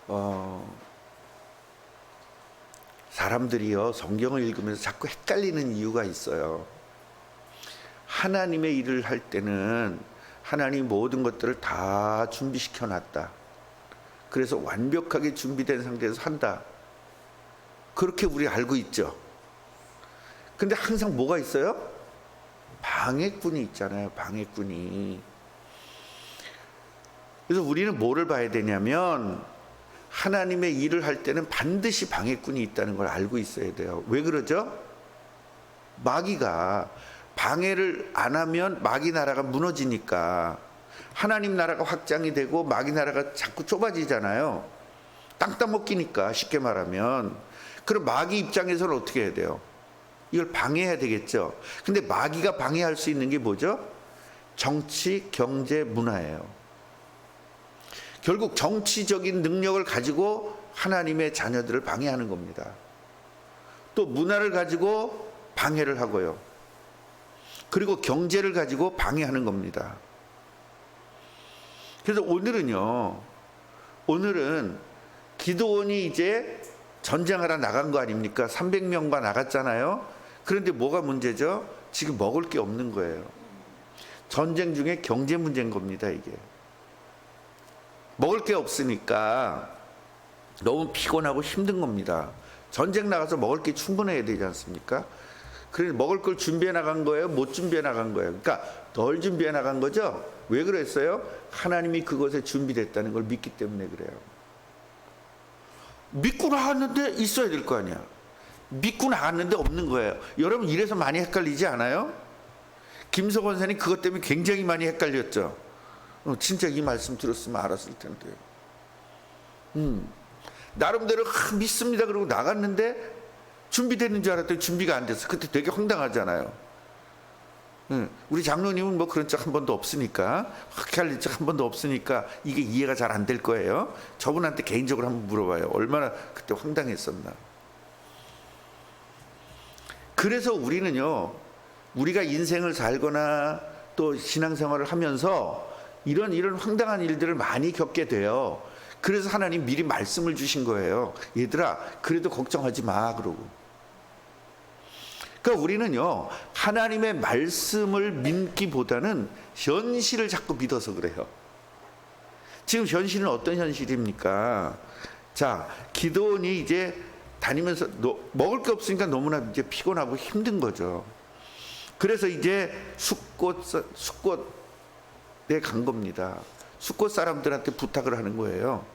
어, 사람들이요 성경을 읽으면서 자꾸 헷갈리는 이유가 있어요. 하나님의 일을 할 때는 하나님 모든 것들을 다 준비시켜 놨다. 그래서 완벽하게 준비된 상태에서 한다. 그렇게 우리 알고 있죠. 근데 항상 뭐가 있어요? 방해꾼이 있잖아요. 방해꾼이. 그래서 우리는 뭐를 봐야 되냐면 하나님의 일을 할 때는 반드시 방해꾼이 있다는 걸 알고 있어야 돼요. 왜 그러죠? 마귀가 방해를 안 하면 마귀 나라가 무너지니까 하나님 나라가 확장이 되고 마귀 나라가 자꾸 좁아지잖아요. 땅 따먹기니까 쉽게 말하면. 그럼 마귀 입장에서는 어떻게 해야 돼요? 이걸 방해해야 되겠죠. 근데 마귀가 방해할 수 있는 게 뭐죠? 정치, 경제, 문화예요. 결국 정치적인 능력을 가지고 하나님의 자녀들을 방해하는 겁니다. 또 문화를 가지고 방해를 하고요. 그리고 경제를 가지고 방해하는 겁니다. 그래서 오늘은 기드온이 이제 전쟁하러 나간 거 아닙니까? 300명과 나갔잖아요. 그런데 뭐가 문제죠? 지금 먹을 게 없는 거예요. 전쟁 중에 경제 문제인 겁니다, 이게. 먹을 게 없으니까 너무 피곤하고 힘든 겁니다. 전쟁 나가서 먹을 게 충분해야 되지 않습니까? 그래서 먹을 걸 준비해 나간 거예요? 못 준비해 나간 거예요? 그러니까 덜 준비해 나간 거죠? 왜 그랬어요? 하나님이 그것에 준비됐다는 걸 믿기 때문에 그래요. 믿고 나갔는데 있어야 될 거 아니야. 믿고 나갔는데 없는 거예요. 여러분 이래서 많이 헷갈리지 않아요? 김석 원사님 그것 때문에 굉장히 많이 헷갈렸죠. 진짜 이 말씀 들었으면 알았을 텐데. 나름대로 믿습니다 그러고 나갔는데 준비되는 줄 알았더니 준비가 안 됐어. 그때 되게 황당하잖아요. 우리 장로님은 뭐 그런 적 한 번도 없으니까, 헷갈릴 적 한 번도 없으니까 이게 이해가 잘 안 될 거예요. 저분한테 개인적으로 한번 물어봐요. 얼마나 그때 황당했었나. 그래서 우리는요, 우리가 인생을 살거나 또 신앙생활을 하면서 이런 황당한 일들을 많이 겪게 돼요. 그래서 하나님 미리 말씀을 주신 거예요. 얘들아, 그래도 걱정하지 마. 그러고. 그러니까 우리는요, 하나님의 말씀을 믿기보다는 현실을 자꾸 믿어서 그래요. 지금 현실은 어떤 현실입니까? 자, 기드온이 이제 다니면서 먹을 게 없으니까 너무나 이제 피곤하고 힘든 거죠. 그래서 이제 숫곳에 간 겁니다. 숫곳 사람들한테 부탁을 하는 거예요.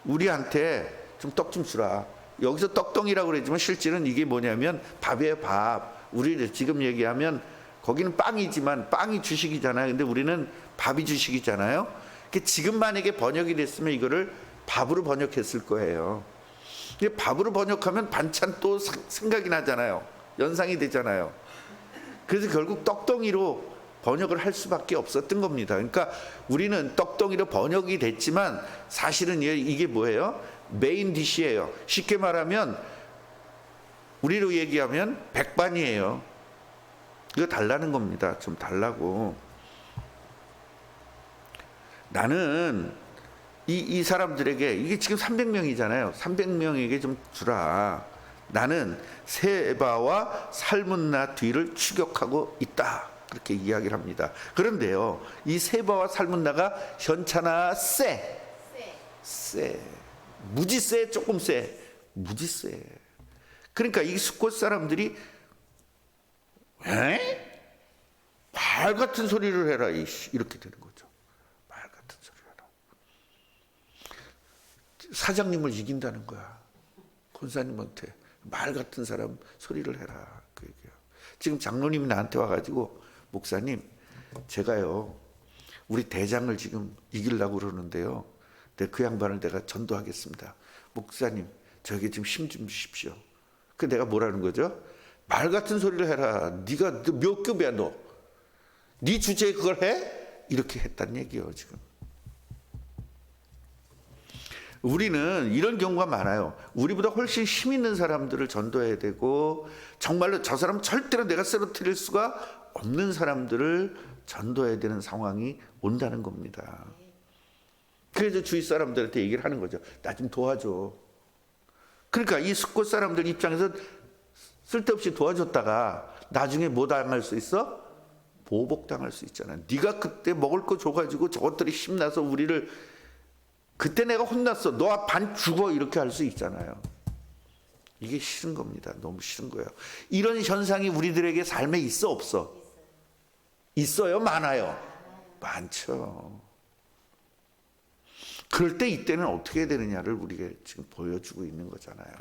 우리한테 좀 떡 좀 주라. 여기서 떡덩이라고 그러지만 실제는 이게 뭐냐면 밥이에요, 밥. 우리를 지금 얘기하면 거기는 빵이지만 빵이 주식이잖아요. 근데 우리는 밥이 주식이잖아요. 지금 만약에 번역이 됐으면 이거를 밥으로 번역했을 거예요. 근데 밥으로 번역하면 반찬 또 생각이 나잖아요. 연상이 되잖아요. 그래서 결국 떡덩이로 번역을 할 수밖에 없었던 겁니다. 그러니까 우리는 떡덩이로 번역이 됐지만 사실은 이게 뭐예요? 메인 디시예요. 쉽게 말하면 우리로 얘기하면 백반이에요. 이거 달라는 겁니다. 좀 달라고. 나는 이 사람들에게, 이게 지금 300명이잖아요. 300명에게 좀 주라. 나는 세바와 살문나 뒤를 추격하고 있다. 그렇게 이야기를 합니다. 그런데요, 이 세바와 살문나가 현찮아 세. 무지 세, 조금 세. 무지 세. 그러니까 이 숫곳 사람들이 말 같은 소리를 해라. 이렇게 되는 거죠. 말 같은 소리를 해라. 사장님을 이긴다는 거야. 권사님한테 말 같은 사람 소리를 해라. 그 얘기야. 지금 장로님이 나한테 와가지고, 목사님, 제가요, 우리 대장을 지금 이기려고 그러는데요. 그 양반을 내가 전도하겠습니다. 목사님, 저에게 좀 힘 좀 주십시오. 그 내가 뭐라는 거죠? 말 같은 소리를 해라. 네가 몇 급이야 너? 네 주제에 그걸 해? 이렇게 했단 얘기예요 지금. 우리는 이런 경우가 많아요. 우리보다 훨씬 힘 있는 사람들을 전도해야 되고, 정말로 저 사람 절대로 내가 쓰러뜨릴 수가 없는 사람들을 전도해야 되는 상황이 온다는 겁니다. 그래서 주위 사람들한테 얘기를 하는 거죠. 나 좀 도와줘. 그러니까 이 숫곳 사람들 입장에서 쓸데없이 도와줬다가 나중에 뭐 당할 수 있어? 보복당할 수 있잖아. 네가 그때 먹을 거 줘가지고 저것들이 힘나서 우리를, 그때 내가 혼났어, 너 반 죽어, 이렇게 할 수 있잖아요. 이게 싫은 겁니다. 너무 싫은 거예요. 이런 현상이 우리들에게 삶에 있어 없어? 있어요? 많아요? 많죠. 그럴 때 이때는 어떻게 해야 되느냐를 우리가 지금 보여주고 있는 거잖아요.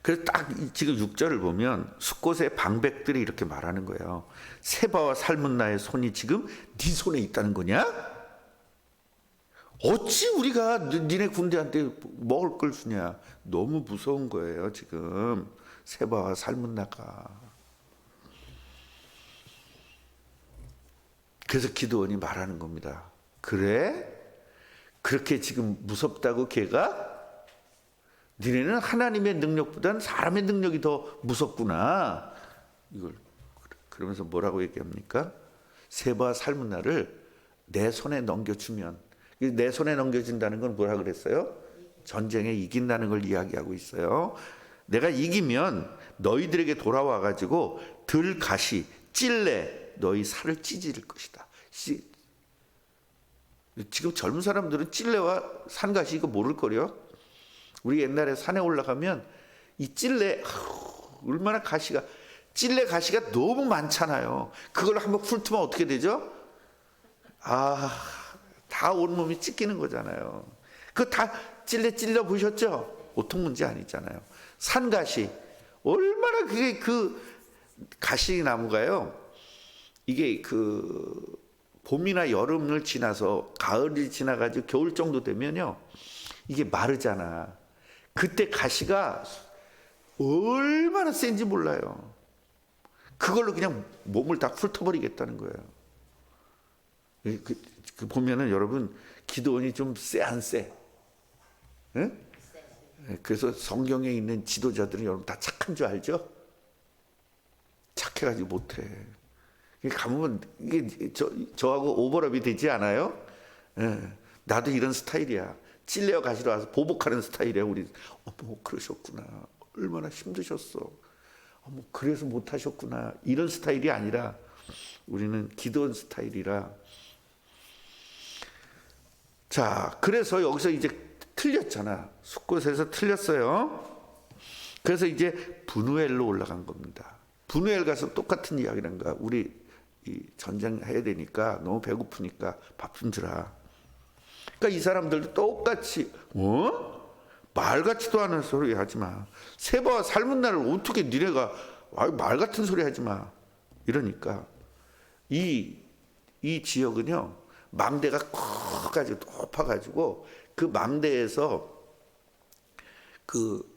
그래서 딱 지금 6절을 보면 숫곳의 방백들이 이렇게 말하는 거예요. 세바와 살문나의 손이 지금 네 손에 있다는 거냐? 어찌 우리가 니네 군대한테 먹을 걸 주냐? 너무 무서운 거예요 지금 세바와 살문나가. 그래서 기드온이 말하는 겁니다. 그래? 그렇게 지금 무섭다고 걔가? 니네는 하나님의 능력보다는 사람의 능력이 더 무섭구나. 이걸 그러면서 뭐라고 얘기합니까? 세바와 살문나를 내 손에 넘겨주면, 내 손에 넘겨준다는 건 뭐라 그랬어요? 전쟁에 이긴다는 걸 이야기하고 있어요. 내가 이기면 너희들에게 돌아와 가지고 들가시, 찔레 너희 살을 찢을 것이다. 지금 젊은 사람들은 찔레와 산가시 이거 모를 거려. 우리 옛날에 산에 올라가면 이 찔레, 얼마나 가시가, 찔레 가시가 너무 많잖아요. 그걸 한번 훑으면 어떻게 되죠? 다 온몸이 찢기는 거잖아요. 그거 다 찔러 보셨죠? 보통 문제 아니잖아요. 산가시, 얼마나 그게 그 가시나무가요. 이게 그 봄이나 여름을 지나서 가을이 지나가지고 겨울 정도 되면요, 이게 마르잖아. 그때 가시가 얼마나 센지 몰라요. 그걸로 그냥 몸을 다 훑어버리겠다는 거예요. 그 보면은 여러분 기드온이 좀 쎄 안 쎄? 응? 그래서 성경에 있는 지도자들은 여러분 다 착한 줄 알죠? 착해가지고 못해. 가면 이게 저하고 오버랩이 되지 않아요? 나도 이런 스타일이야. 찔레어 가시러 와서 보복하는 스타일이야. 우리 그러셨구나. 얼마나 힘드셨어. 그래서 못하셨구나. 이런 스타일이 아니라 우리는 기드온 스타일이라. 자, 그래서 여기서 이제 틀렸잖아. 숫곳에서 틀렸어요. 그래서 이제 브누엘로 올라간 겁니다. 브누엘 가서 똑같은 이야기란 거야. 우리 이 전쟁 해야 되니까 너무 배고프니까 밥 좀 주라. 그러니까 이 사람들도 똑같이 말 같지도 않은 소리 하지 마. 세바와 살문나를 어떻게 니네가 말 같은 소리 하지 마. 이러니까 이 지역은요, 망대가 커가지고 높아가지고 그 망대에서 그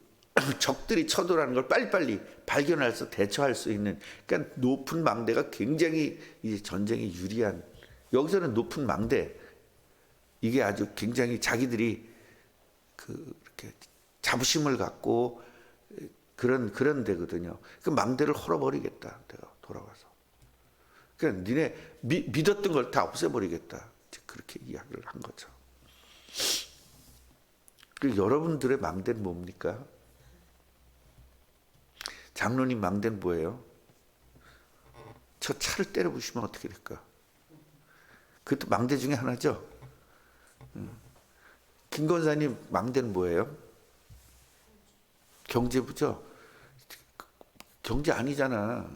적들이 쳐들어가는 걸 빨리빨리 발견해서 대처할 수 있는, 그러니까 높은 망대가 굉장히 이제 전쟁에 유리한, 여기서는 높은 망대, 이게 아주 굉장히 자기들이 이렇게 자부심을 갖고 그런 데거든요. 그 망대를 헐어버리겠다. 내가 돌아와서. 그러니까 니네 믿었던 걸 다 없애버리겠다. 그렇게 이야기를 한 거죠. 그리고 여러분들의 망대는 뭡니까? 장로님 망대는 뭐예요? 저 차를 때려 부시면 어떻게 될까? 그것도 망대 중에 하나죠. 김 권사님 망대는 뭐예요? 경제부죠. 경제 아니잖아.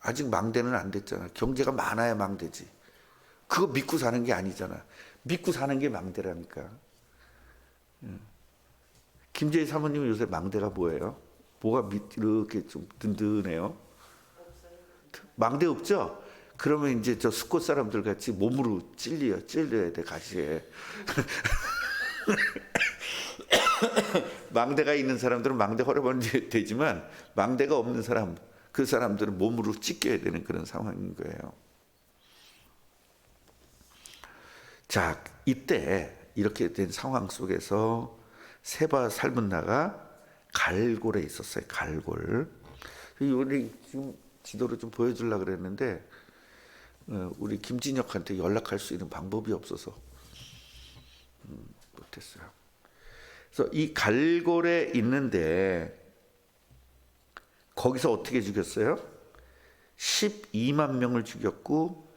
아직 망대는 안 됐잖아. 경제가 많아야 망대지. 그거 믿고 사는 게 아니잖아. 믿고 사는 게 망대라니까. 김재희 사모님은 요새 망대가 뭐예요? 뭐가 이렇게 좀 든든해요? 망대 없죠? 그러면 이제 저 숫곳 사람들 같이 몸으로 찔려야 돼, 가시에. 망대가 있는 사람들은 망대 헐어버리면 되지만 망대가 없는 사람, 그 사람들은 몸으로 찢겨야 되는 그런 상황인 거예요. 자, 이때 이렇게 된 상황 속에서 세바 살문나가 갈골에 있었어요. 갈골. 우리 지금 지도로 좀 보여주려고 그랬는데 우리 김진혁한테 연락할 수 있는 방법이 없어서 못했어요. 그래서 이 갈골에 있는데 거기서 어떻게 죽였어요? 12만 명을 죽였고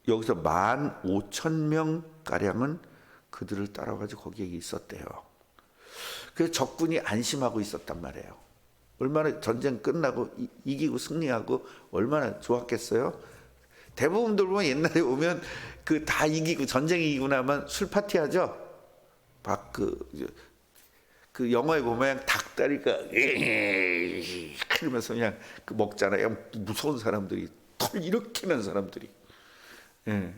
여기서 15,000명 그들을 따라가지고 거기에 있었대요. 그래서 적군이 안심하고 있었단 말이에요. 얼마나 전쟁 끝나고 이기고 승리하고 얼마나 좋았겠어요? 대부분들 보면 옛날에 오면 그 다 이기고 전쟁 이기고 나면 술 파티하죠. 막 그 영화에 보면 닭다리가 그러면서 그냥 그 먹잖아요. 무서운 사람들이 털 이렇게 난 사람들이. 예.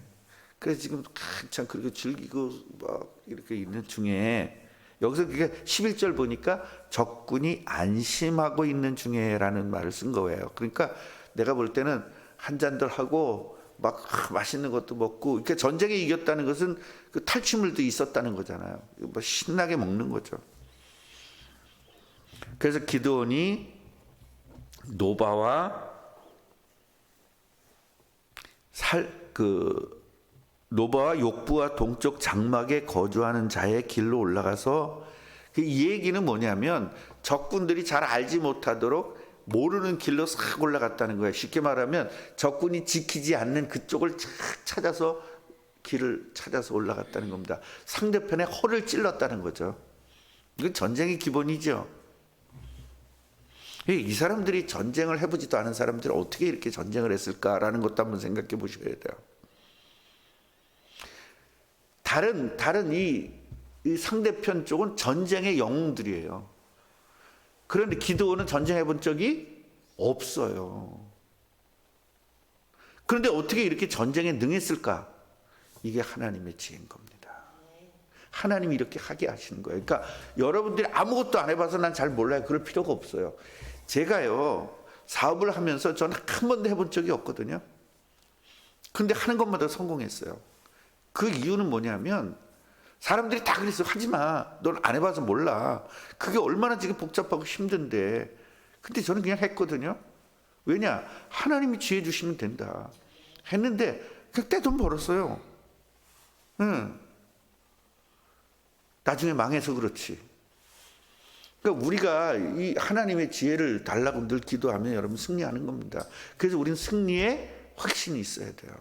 그래서 지금 한참 그렇게 즐기고 막 이렇게 있는 중에 여기서 그게 11절 보니까 적군이 안심하고 있는 중에라는 말을 쓴 거예요. 그러니까 내가 볼 때는 한 잔들 하고 막 맛있는 것도 먹고 이렇게 전쟁에 이겼다는 것은 그 탈취물도 있었다는 거잖아요. 뭐 신나게 먹는 거죠. 그래서 기드온이 노바와 욕부와 동쪽 장막에 거주하는 자의 길로 올라가서 이 얘기는 뭐냐면 적군들이 잘 알지 못하도록 모르는 길로 싹 올라갔다는 거예요. 쉽게 말하면 적군이 지키지 않는 그쪽을 찾아서 길을 찾아서 올라갔다는 겁니다. 상대편의 허를 찔렀다는 거죠. 이건 전쟁의 기본이죠. 이 사람들이 전쟁을 해보지도 않은 사람들이 어떻게 이렇게 전쟁을 했을까라는 것도 한번 생각해 보셔야 돼요. 다른 이 상대편 쪽은 전쟁의 영웅들이에요. 그런데 기드온은 전쟁해 본 적이 없어요. 그런데 어떻게 이렇게 전쟁에 능했을까? 이게 하나님의 지혜인 겁니다. 하나님이 이렇게 하게 하시는 거예요. 그러니까 여러분들이 아무것도 안 해봐서 난 잘 몰라요. 그럴 필요가 없어요. 제가요 사업을 하면서 저는 한 번도 해본 적이 없거든요. 근데 하는 것마다 성공했어요. 그 이유는 뭐냐면 사람들이 다 그랬어. 하지마. 넌 안 해봐서 몰라. 그게 얼마나 지금 복잡하고 힘든데. 근데 저는 그냥 했거든요. 왜냐? 하나님이 지혜 주시면 된다. 했는데 그냥 떼돈 벌었어요. 나중에 망해서 그렇지. 그러니까 우리가 이 하나님의 지혜를 달라고 늘 기도하면 여러분 승리하는 겁니다. 그래서 우리는 승리에 확신이 있어야 돼요.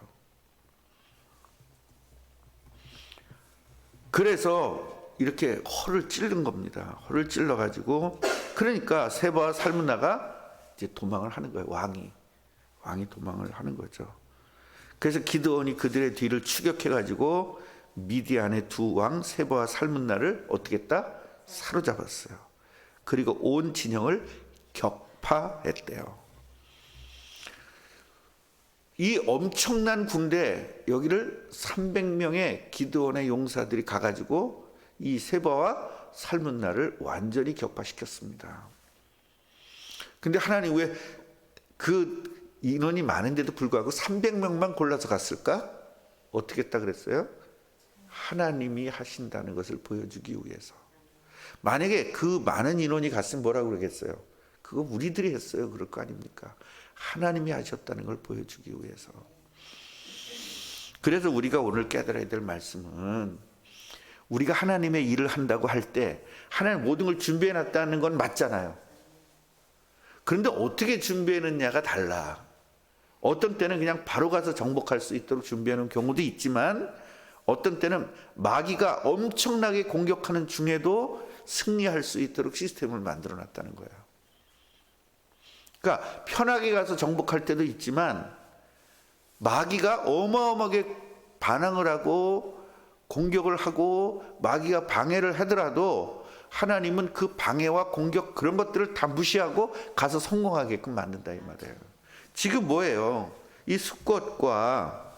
그래서 이렇게 허를 찌른 겁니다. 허를 찔러 가지고 그러니까 세바와 살문나가 이제 도망을 하는 거예요. 왕이 도망을 하는 거죠. 그래서 기드온이 그들의 뒤를 추격해 가지고 미디안의 두 왕 세바와 살문나를 어떻게 했다? 사로잡았어요. 그리고 온 진영을 격파했대요. 이 엄청난 군대 여기를 300명의 기드온의 용사들이 가가지고 이 세바와 살문나를 완전히 격파시켰습니다. 근데 하나님 왜 그 인원이 많은데도 불구하고 300명만 골라서 갔을까? 어떻게 했다 그랬어요? 하나님이 하신다는 것을 보여주기 위해서. 만약에 그 많은 인원이 갔으면 뭐라고 그러겠어요? 그거 우리들이 했어요. 그럴 거 아닙니까? 하나님이 하셨다는 걸 보여주기 위해서. 그래서 우리가 오늘 깨달아야 될 말씀은 우리가 하나님의 일을 한다고 할 때 하나님 모든 걸 준비해 놨다는 건 맞잖아요. 그런데 어떻게 준비해 놨냐가 달라. 어떤 때는 그냥 바로 가서 정복할 수 있도록 준비해 놓은 경우도 있지만 어떤 때는 마귀가 엄청나게 공격하는 중에도 승리할 수 있도록 시스템을 만들어 놨다는 거예요. 그러니까 편하게 가서 정복할 때도 있지만 마귀가 어마어마하게 반항을 하고 공격을 하고 마귀가 방해를 하더라도 하나님은 그 방해와 공격 그런 것들을 다 무시하고 가서 성공하게끔 만든다 이 말이에요. 지금 뭐예요? 이 숫것과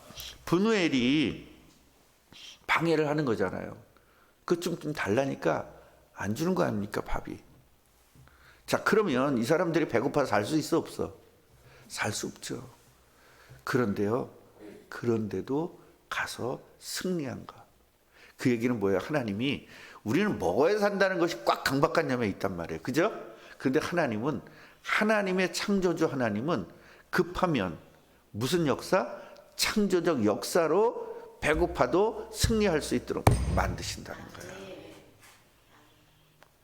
분우엘이 방해를 하는 거잖아요. 그 좀 달라니까 안 주는 거 아닙니까 밥이. 자 그러면 이 사람들이 배고파서 살 수 있어 없어? 살 수 없죠. 그런데도 가서 승리한 거. 그 얘기는 뭐예요? 하나님이 우리는 먹어야 산다는 것이 꽉 강박관념에 있단 말이에요. 그죠? 그런데 하나님은 하나님의 창조주 하나님은 급하면 무슨 역사? 창조적 역사로 배고파도 승리할 수 있도록 만드신다는 거예요.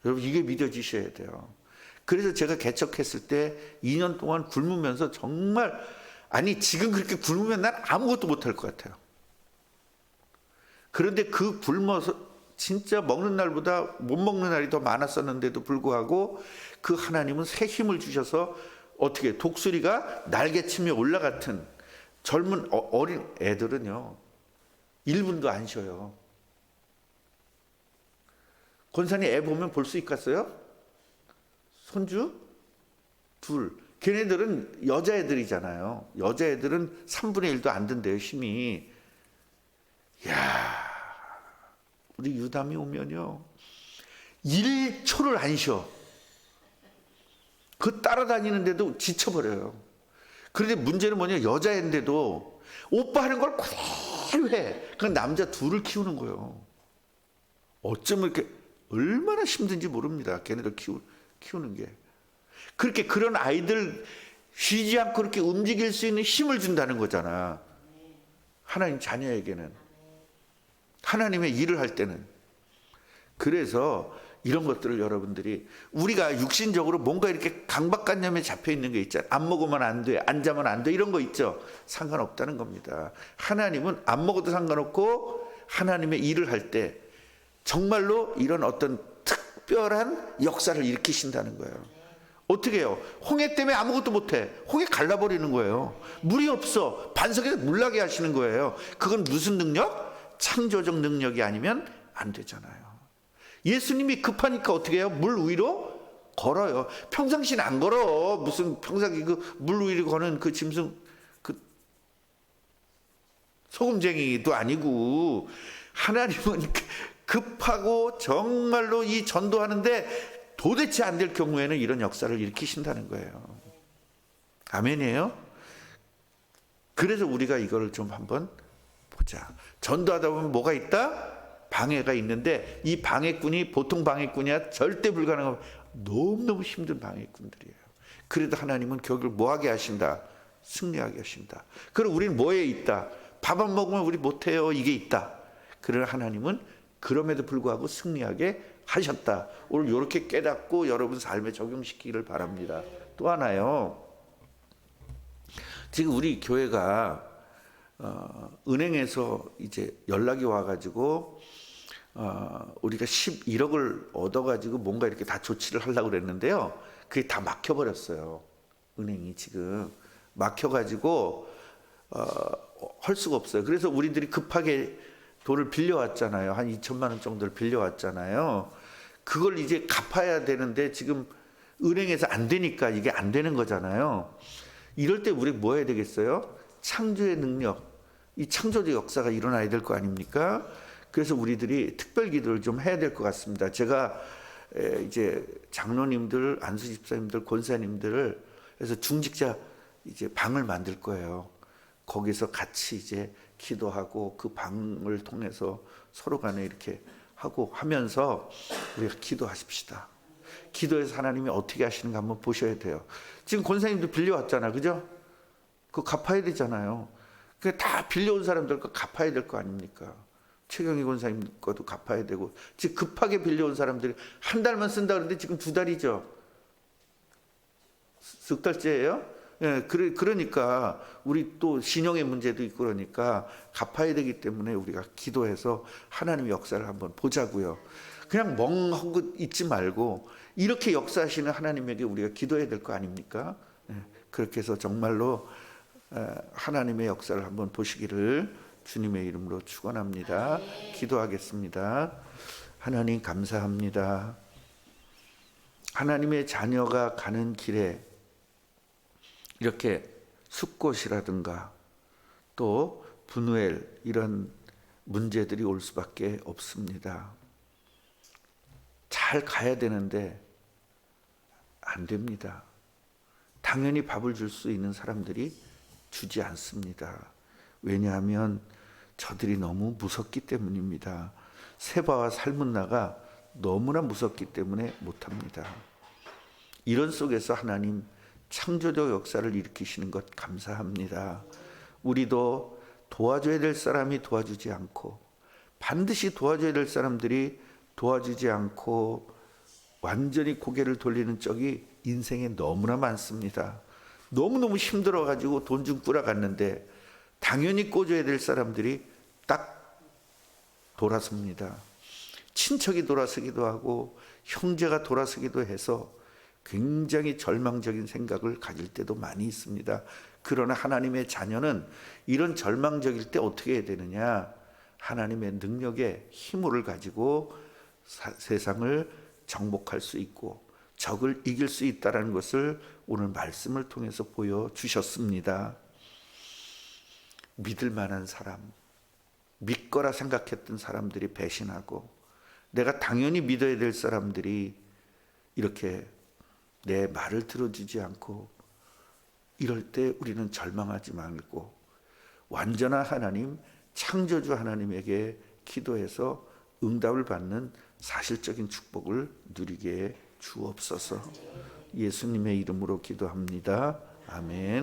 여러분, 이게 믿어지셔야 돼요. 그래서 제가 개척했을 때 2년 동안 굶으면서 정말, 아니 지금 그렇게 굶으면 난 아무것도 못할 것 같아요. 그런데 그 굶어서 진짜 먹는 날보다 못 먹는 날이 더 많았었는데도 불구하고 그 하나님은 새 힘을 주셔서 어떻게 독수리가 날개치며 올라갔든 젊은 어린 애들은요 1분도 안 쉬어요. 권사님 애 보면 볼 수 있겠어요? 손주? 둘. 걔네들은 여자애들이잖아요. 여자애들은 3분의 1도 안 된대요, 힘이. 야, 우리 유담이 오면요 1초를 안 쉬어. 그 따라다니는데도 지쳐버려요. 그런데 문제는 뭐냐, 여자애인데도 오빠 하는 걸 그대로 해. 그건 남자 둘을 키우는 거예요. 어쩌면 이렇게 얼마나 힘든지 모릅니다. 걔네들 키우는 게. 그렇게 그런 아이들 쉬지 않고 그렇게 움직일 수 있는 힘을 준다는 거잖아. 하나님 자녀에게는. 하나님의 일을 할 때는. 그래서 이런 것들을 여러분들이, 우리가 육신적으로 뭔가 이렇게 강박관념에 잡혀 있는 게 있잖아요. 안 먹으면 안 돼, 안 자면 안 돼, 이런 거 있죠. 상관없다는 겁니다. 하나님은 안 먹어도 상관없고 하나님의 일을 할 때 정말로 이런 어떤 특별한 역사를 일으키신다는 거예요. 어떻게 해요? 홍해 때문에 아무것도 못해. 홍해 갈라버리는 거예요. 물이 없어. 반석에서 물 나게 하시는 거예요. 그건 무슨 능력? 창조적 능력이 아니면 안 되잖아요. 예수님이 급하니까 어떻게 해요? 물 위로 걸어요. 평상시는 안 걸어. 무슨 평상시 그 물 위로 거는 그 짐승, 그 소금쟁이도 아니고, 하나님은 급하고 정말로 이 전도하는데 도대체 안 될 경우에는 이런 역사를 일으키신다는 거예요. 아멘이에요? 그래서 우리가 이걸 좀 한번 보자. 전도하다 보면 뭐가 있다? 방해가 있는데, 이 방해꾼이 보통 방해꾼이야? 절대 불가능하고 너무너무 힘든 방해꾼들이에요. 그래도 하나님은 결국 뭐하게 하신다? 승리하게 하신다. 그럼 우리는 뭐에 있다? 밥 안 먹으면 우리 못해요. 이게 있다. 그러나 하나님은 그럼에도 불구하고 승리하게 하셨다. 오늘 이렇게 깨닫고 여러분 삶에 적용시키기를 바랍니다. 또 하나요. 지금 우리 교회가 은행에서 이제 연락이 와가지고 우리가 11억을 얻어가지고 뭔가 이렇게 다 조치를 하려고 그랬는데요. 그게 다 막혀버렸어요. 은행이 지금 막혀가지고 할 수가 없어요. 그래서 우리들이 급하게 돈을 빌려왔잖아요. 한 2천만 원 정도를 빌려왔잖아요. 그걸 이제 갚아야 되는데 지금 은행에서 안 되니까 이게 안 되는 거잖아요. 이럴 때 우리 뭐 해야 되겠어요? 창조의 능력, 이 창조적 역사가 일어나야 될 거 아닙니까? 그래서 우리들이 특별 기도를 좀 해야 될 것 같습니다. 제가 이제 장로님들, 안수 집사님들, 권사님들을 해서 중직자 이제 방을 만들 거예요. 거기서 같이 이제 기도하고 그 방을 통해서 서로 간에 이렇게 하고 하면서 우리가 기도하십시다. 기도해서 하나님이 어떻게 하시는가 한번 보셔야 돼요. 지금 권사님도 빌려왔잖아, 그죠? 그거 갚아야 되잖아요. 다 빌려온 사람들 거 갚아야 될 거 아닙니까? 최경희 권사님 것도 갚아야 되고, 지금 급하게 빌려온 사람들이 한 달만 쓴다 그러는데 지금 2달이죠. 석 달째예요? 예, 그러니까 우리 또 신용의 문제도 있고 그러니까 갚아야 되기 때문에 우리가 기도해서 하나님의 역사를 한번 보자고요. 그냥 멍하고 있지 말고 이렇게 역사하시는 하나님에게 우리가 기도해야 될 거 아닙니까? 예, 그렇게 해서 정말로 하나님의 역사를 한번 보시기를 주님의 이름으로 축원합니다. 기도하겠습니다. 하나님 감사합니다. 하나님의 자녀가 가는 길에 이렇게 숫꽃이라든가 또 분우엘 이런 문제들이 올 수밖에 없습니다. 잘 가야 되는데 안 됩니다. 당연히 밥을 줄 수 있는 사람들이 주지 않습니다. 왜냐하면 저들이 너무 무섭기 때문입니다. 세바와 살문나가 너무나 무섭기 때문에 못합니다. 이런 속에서 하나님 창조적 역사를 일으키시는 것 감사합니다. 우리도 도와줘야 될 사람이 도와주지 않고, 반드시 도와줘야 될 사람들이 도와주지 않고 완전히 고개를 돌리는 적이 인생에 너무나 많습니다. 너무너무 힘들어가지고 돈 좀 꾸려갔는데 당연히 꿔줘야 될 사람들이 딱 돌아섭니다. 친척이 돌아서기도 하고 형제가 돌아서기도 해서 굉장히 절망적인 생각을 가질 때도 많이 있습니다. 그러나 하나님의 자녀는 이런 절망적일 때 어떻게 해야 되느냐? 하나님의 능력의 힘을 가지고 세상을 정복할 수 있고 적을 이길 수 있다는 것을 오늘 말씀을 통해서 보여주셨습니다. 믿을 만한 사람, 믿거라 생각했던 사람들이 배신하고, 내가 당연히 믿어야 될 사람들이 이렇게 내 말을 들어주지 않고, 이럴 때 우리는 절망하지 말고 완전한 하나님, 창조주 하나님에게 기도해서 응답을 받는 사실적인 축복을 누리게 주옵소서. 예수님의 이름으로 기도합니다. 아멘.